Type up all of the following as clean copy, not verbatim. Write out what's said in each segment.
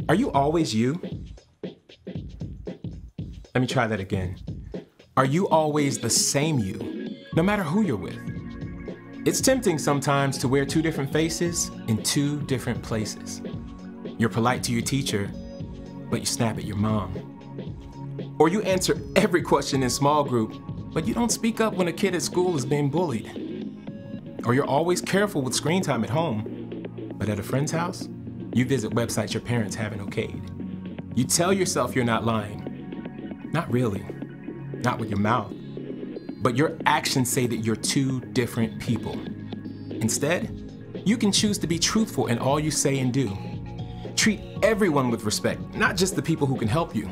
Are you always you? Let me try that again. Are you always the same you, no matter who you're with? It's tempting sometimes to wear two different faces in two different places. You're polite to your teacher, but you snap at your mom. Or you answer every question in small group, but you don't speak up when a kid at school is being bullied. Or you're always careful with screen time at home, but at a friend's house, you visit websites your parents haven't okayed. You tell yourself you're not lying. Not really, not with your mouth, but your actions say that you're two different people. Instead, you can choose to be truthful in all you say and do. Treat everyone with respect, not just the people who can help you.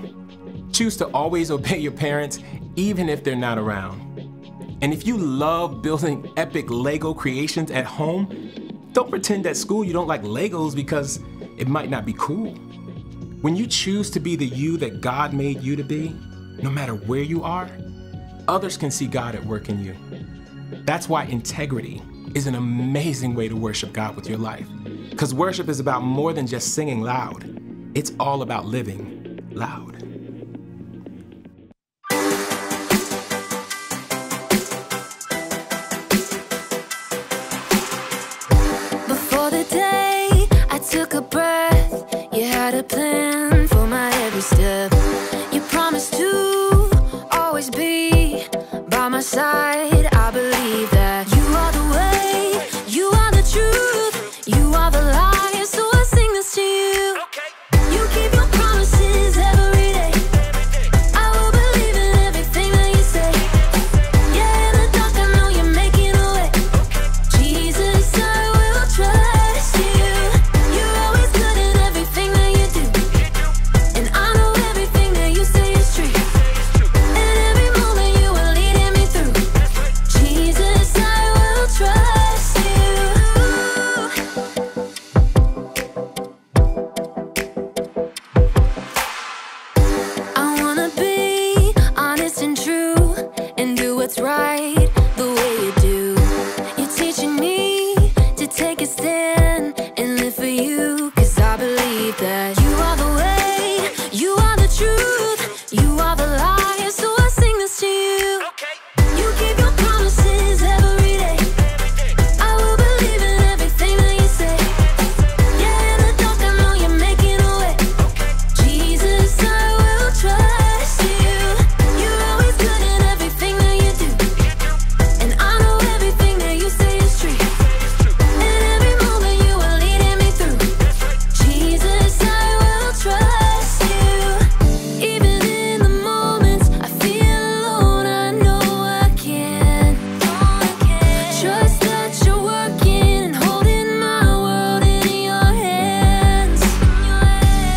Choose to always obey your parents, even if they're not around. And if you love building epic Lego creations at home, don't pretend at school you don't like Legos because it might not be cool. When you choose to be the you that God made you to be, no matter where you are, others can see God at work in you. That's why integrity is an amazing way to worship God with your life. Because worship is about more than just singing loud. It's all about living loud. Before the day I took a breath, you had a plan for my every step. You promised to always be by my side. I believe that you are the way, you are the truth, you are the light, so I sing this to you. You keep your promises every day. I will believe in everything that you say. Yeah, in the dark I know you're making a way. Jesus, I will trust you. You're always good in everything that you do, and I know everything that you say is true. And every moment you are leading me through. Jesus, I will trust you. I wanna be honest and true and do what's right the way you do. You're teaching me to take a stand and live for you, 'cause I believe that you are the way, you are the truth, you are the light, so I sing this to you. You keep your promises every day. I will believe in everything that you say. Yeah, in the dark I know you're making a way. Jesus, I will trust you. You're always good in everything that you do, and I know everything that you say is true. And every moment you are leading me through. Jesus, I will trust you. Even in the moments I feel alone, I know I can trust that you're working and holding my world in your hands.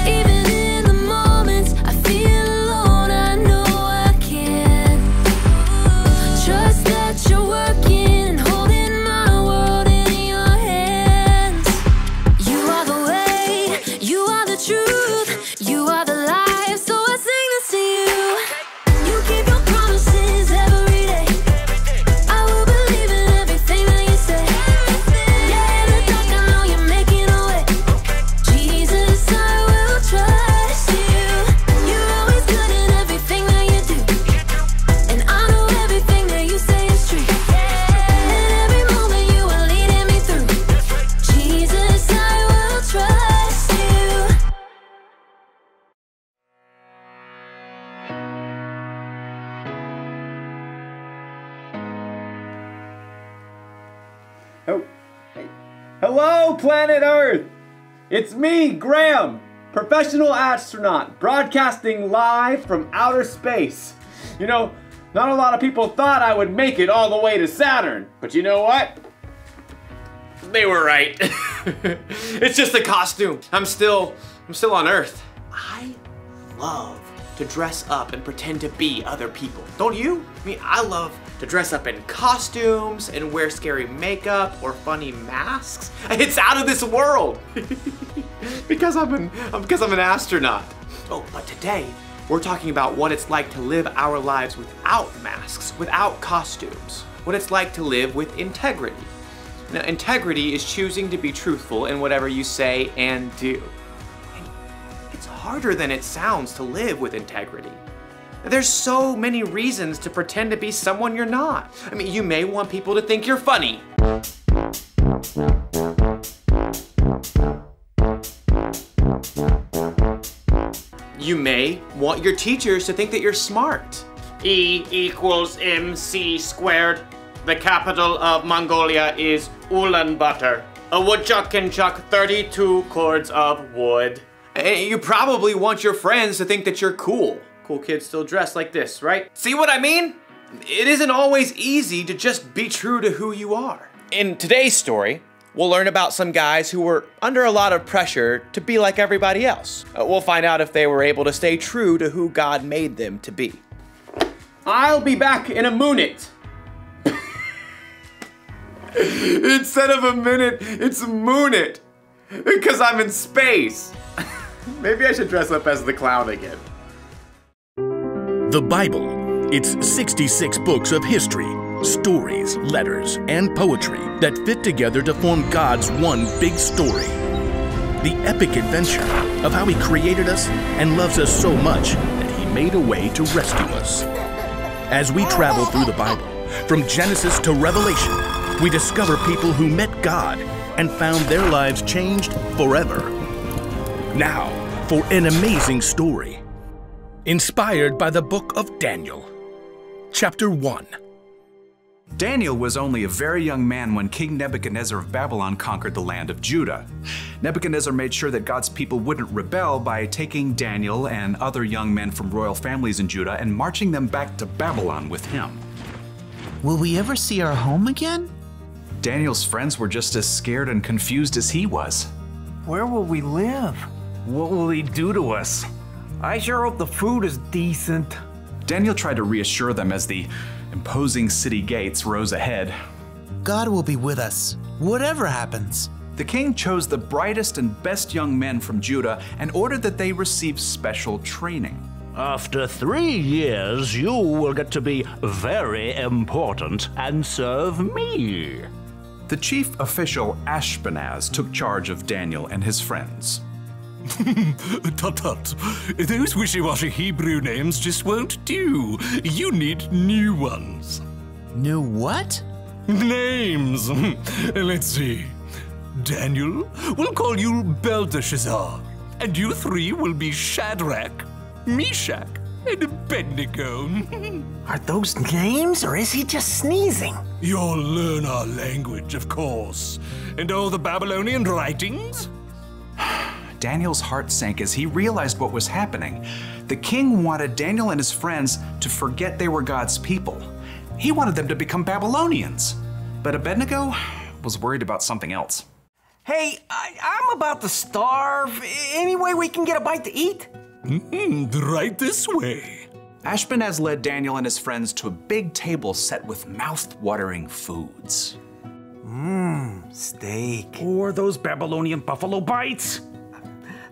Even in the moments I feel alone, I know I can trust that you're working and holding my world in your hands. You are the way, you are the truth, you are the life, so I sing this to you. You keep your promises every day. I will believe in everything that you say. Yeah, in the dark I know you're making a way. Jesus, I will trust you. You're always good in everything that you do, and I know everything that you say is true. And every moment you are leading me through. Jesus, I will trust you. Oh, hey. Hello, planet Earth! It's me, Graham, professional astronaut, broadcasting live from outer space. You know, not a lot of people thought I would make it all the way to Saturn, but you know what? They were right. It's just a costume. I'm still on Earth. I love to dress up and pretend to be other people. Don't you? I mean, I love to dress up in costumes and wear scary makeup or funny masks. It's out of this world. because I'm an astronaut. Oh, but today we're talking about what it's like to live our lives without masks, without costumes. What it's like to live with integrity. Now, integrity is choosing to be truthful in whatever you say and do. And It's harder than it sounds to live with integrity. There's so many reasons to pretend to be someone you're not. I mean, you may want people to think you're funny. You may want your teachers to think that you're smart. E equals MC squared. The capital of Mongolia is Ulaanbaatar. A woodchuck can chuck 32 cords of wood. And you probably want your friends to think that you're cool. Cool kids still dress like this, right? See what I mean? It isn't always easy to just be true to who you are. In today's story, we'll learn about some guys who were under a lot of pressure to be like everybody else. We'll find out if they were able to stay true to who God made them to be. I'll be back in a minute. Instead of a minute, it's a moonit. Because I'm in space. Maybe I should dress up as the clown again. The Bible. It's 66 books of history, stories, letters, and poetry that fit together to form God's one big story. The epic adventure of how He created us and loves us so much that He made a way to rescue us. As we travel through the Bible, from Genesis to Revelation, we discover people who met God and found their lives changed forever. Now, for an amazing story, inspired by the book of Daniel. Chapter 1. Daniel was only a very young man when King Nebuchadnezzar of Babylon conquered the land of Judah. Nebuchadnezzar made sure that God's people wouldn't rebel by taking Daniel and other young men from royal families in Judah and marching them back to Babylon with him. Will we ever see our home again? Daniel's friends were just as scared and confused as he was. Where will we live? What will he do to us? I sure hope the food is decent. Daniel tried to reassure them as the imposing city gates rose ahead. God will be with us, whatever happens. The king chose the brightest and best young men from Judah and ordered that they receive special training. After 3 years, you will get to be very important and serve me. The chief official Ashpenaz took charge of Daniel and his friends. Tut-tut. Those wishy-washy Hebrew names just won't do. You need new ones. New what? Names. Let's see. Daniel, we'll call you Belteshazzar. And you three will be Shadrach, Meshach, and Abednego. Are those names, or is he just sneezing? You'll learn our language, of course. And all the Babylonian writings? Daniel's heart sank as he realized what was happening. The king wanted Daniel and his friends to forget they were God's people. He wanted them to become Babylonians. But Abednego was worried about something else. Hey, I'm about to starve. Any way we can get a bite to eat? Right this way. Ashpenaz led Daniel and his friends to a big table set with mouth-watering foods. Steak. Or those Babylonian buffalo bites.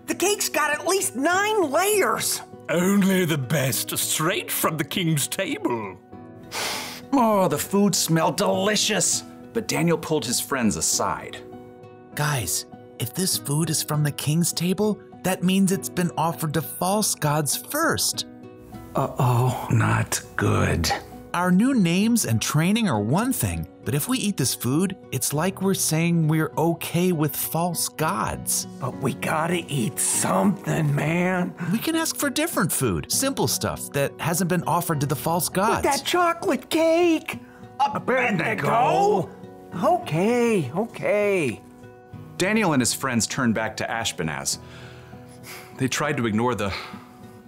The cake's got at least 9 layers. Only the best, straight from the king's table. Oh, the food smelled delicious. But Daniel pulled his friends aside. Guys, if this food is from the king's table, that means it's been offered to false gods first. Uh-oh, not good. Our new names and training are one thing, but if we eat this food, it's like we're saying we're okay with false gods. But we gotta eat something, man. We can ask for different food, simple stuff that hasn't been offered to the false gods. But that chocolate cake! Abednego? Okay. Daniel and his friends turned back to Ashpenaz. They tried to ignore the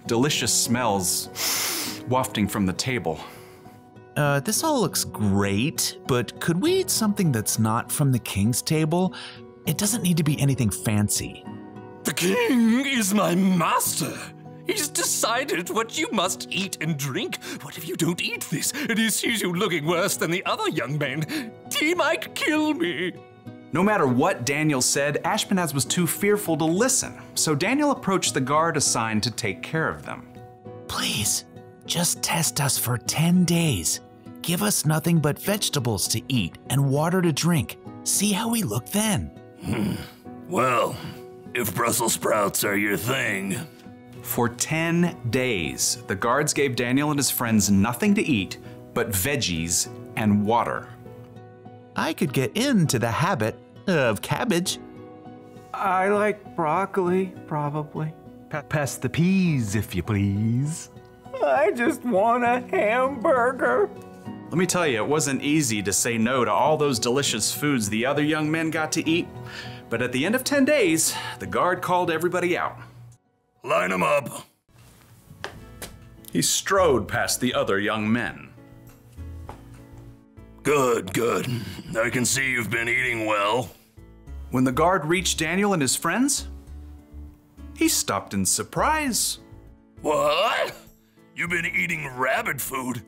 delicious smells wafting from the table. This all looks great, but could we eat something that's not from the king's table? It doesn't need to be anything fancy. The king is my master. He's decided what you must eat and drink. What if you don't eat this and he sees you looking worse than the other young men? He might kill me. No matter what Daniel said, Ashpenaz was too fearful to listen, so Daniel approached the guard assigned to take care of them. Please, just test us for 10 days. Give us nothing but vegetables to eat and water to drink. See how we look then. Well, if Brussels sprouts are your thing, For 10 days, the guards gave Daniel and his friends nothing to eat but veggies and water. I could get into the habit of cabbage. I like broccoli, probably. Pass the peas, if you please. I just want a hamburger. Let me tell you, it wasn't easy to say no to all those delicious foods the other young men got to eat. But at the end of 10 days, the guard called everybody out. Line them up. He strode past the other young men. Good, good. I can see you've been eating well. When the guard reached Daniel and his friends, he stopped in surprise. What? You've been eating rabbit food,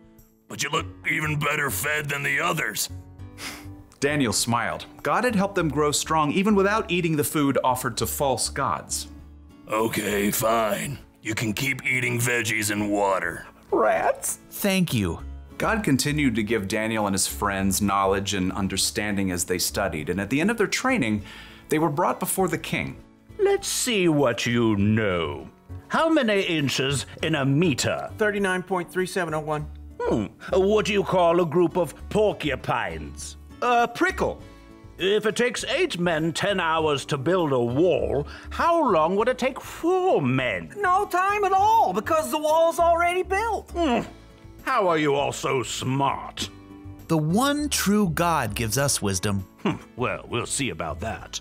but you look even better fed than the others. Daniel smiled. God had helped them grow strong even without eating the food offered to false gods. Okay, fine. You can keep eating veggies and water. Rats? Thank you. God continued to give Daniel and his friends knowledge and understanding as they studied, and at the end of their training, they were brought before the king. Let's see what you know. How many inches in a meter? 39.3701. What do you call a group of porcupines? A prickle. If it takes 8 men 10 hours to build a wall, how long would it take 4 men? No time at all, because the wall's already built. How are you all so smart? The one true God gives us wisdom. Well, we'll see about that.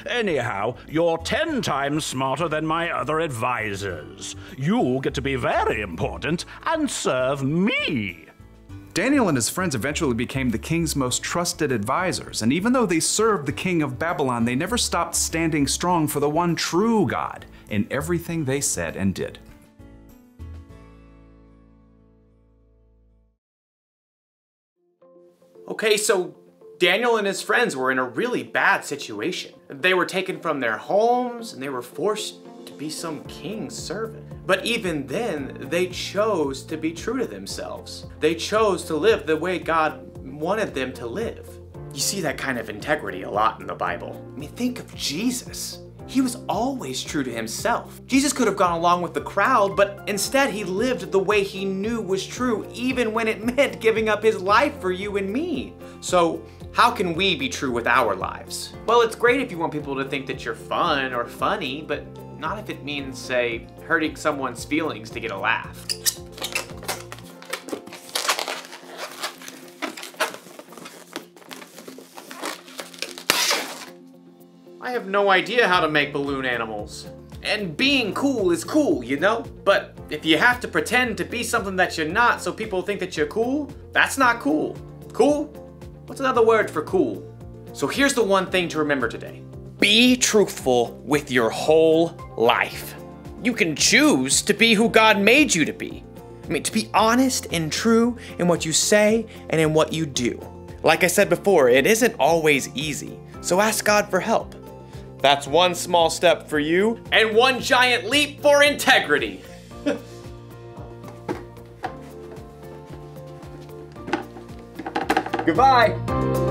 Anyhow, you're 10 times smarter than my other advisors. You get to be very important and serve me. Daniel and his friends eventually became the king's most trusted advisors, and even though they served the king of Babylon, they never stopped standing strong for the one true God in everything they said and did. Okay, so Daniel and his friends were in a really bad situation. They were taken from their homes and they were forced to be some king's servant. But even then, they chose to be true to themselves. They chose to live the way God wanted them to live. You see that kind of integrity a lot in the Bible. I mean, think of Jesus. He was always true to himself. Jesus could have gone along with the crowd, but instead he lived the way he knew was true, even when it meant giving up his life for you and me. So how can we be true with our lives? Well, it's great if you want people to think that you're fun or funny, but not if it means, say, hurting someone's feelings to get a laugh. I have no idea how to make balloon animals. And being cool is cool, you know? But if you have to pretend to be something that you're not so people think that you're cool, that's not cool. Cool? What's another word for cool? So here's the one thing to remember today. Be truthful with your whole life. You can choose to be who God made you to be. I mean, to be honest and true in what you say and in what you do. Like I said before, it isn't always easy, so ask God for help. That's one small step for you and one giant leap for integrity. Goodbye.